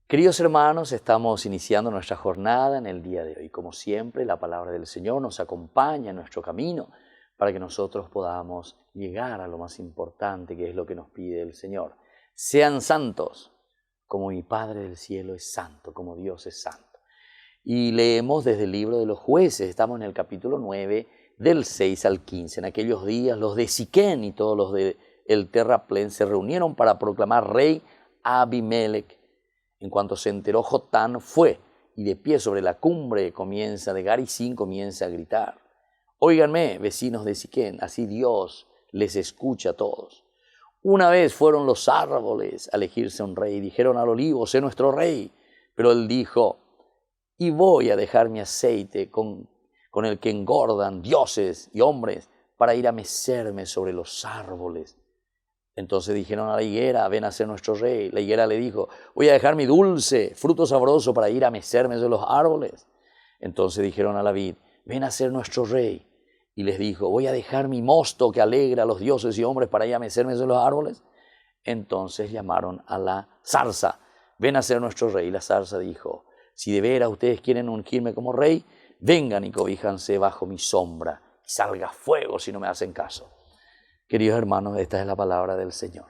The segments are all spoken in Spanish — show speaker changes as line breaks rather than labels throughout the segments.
Queridos hermanos, estamos iniciando nuestra jornada en el día de hoy. Como siempre, la palabra del Señor nos acompaña en nuestro camino para que nosotros podamos llegar a lo más importante, que es lo que nos pide el Señor. Sean santos, como mi Padre del cielo es santo, como Dios es santo. Y leemos desde el libro de los Jueces, estamos en el capítulo 9, del 6 al 15. En aquellos días los de Siquén y todos los de el terraplén se reunieron para proclamar rey a Abimelech. En cuanto se enteró, Jotán fue y de pie sobre la cumbre de Garizim comienza a gritar: «Óiganme, vecinos de Siquén, así Dios les escucha a todos. Una vez fueron los árboles a elegirse un rey, dijeron al olivo, sé nuestro rey. Pero él dijo: y voy a dejar mi aceite con el que engordan dioses y hombres para ir a mecerme sobre los árboles». Entonces dijeron a la higuera: ven a ser nuestro rey. La higuera le dijo: voy a dejar mi dulce fruto sabroso para ir a mecerme sobre los árboles. Entonces dijeron a la vid: ven a ser nuestro rey. Y les dijo: voy a dejar mi mosto que alegra a los dioses y hombres para ir a mecerme sobre los árboles. Entonces llamaron a la zarza: ven a ser nuestro rey. Y la zarza dijo: si de veras ustedes quieren ungirme como rey, vengan y cobíjanse bajo mi sombra, y salga fuego si no me hacen caso. Queridos hermanos, esta es la palabra del Señor.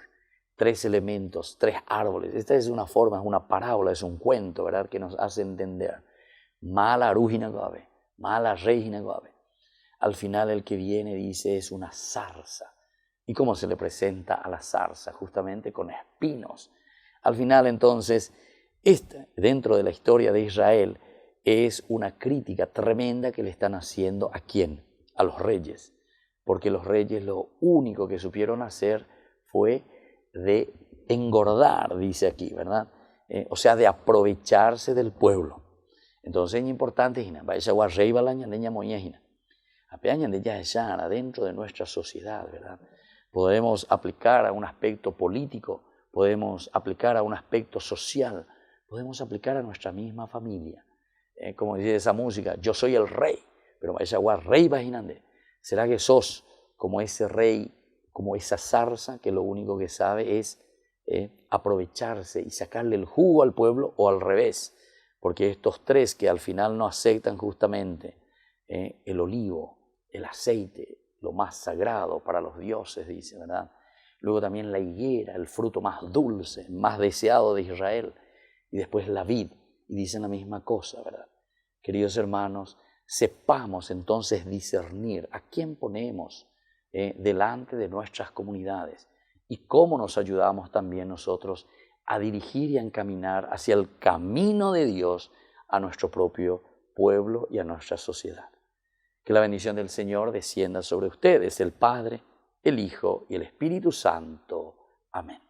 3 elementos, 3 árboles. Esta es una forma, es una parábola, es un cuento, ¿verdad?, que nos hace entender. Mala arúgina gobe, mala reina gobe. Al final el que viene dice es una zarza. ¿Y cómo se le presenta a la zarza? Justamente con espinos. Al final entonces, dentro de la historia de Israel, es una crítica tremenda que le están haciendo ¿a quién? A los reyes. Porque los reyes lo único que supieron hacer fue de engordar, dice aquí, ¿verdad? O sea, de aprovecharse del pueblo. Entonces es importante, dentro de nuestra sociedad, ¿verdad? Podemos aplicar a un aspecto político, podemos aplicar a un aspecto social, podemos aplicar a nuestra misma familia. Como dice esa música, yo soy el rey, pero rey vaginande. ¿Será que sos como ese rey, como esa zarza que lo único que sabe es aprovecharse y sacarle el jugo al pueblo, o al revés? Porque estos 3 que al final no aceptan justamente el olivo, el aceite, lo más sagrado para los dioses, dice, ¿verdad? Luego también la higuera, el fruto más dulce, más deseado de Israel. Y después la vid, y dicen la misma cosa, ¿verdad? Queridos hermanos, sepamos entonces discernir a quién ponemos delante de nuestras comunidades y cómo nos ayudamos también nosotros a dirigir y a encaminar hacia el camino de Dios a nuestro propio pueblo y a nuestra sociedad. Que la bendición del Señor descienda sobre ustedes, el Padre, el Hijo y el Espíritu Santo. Amén.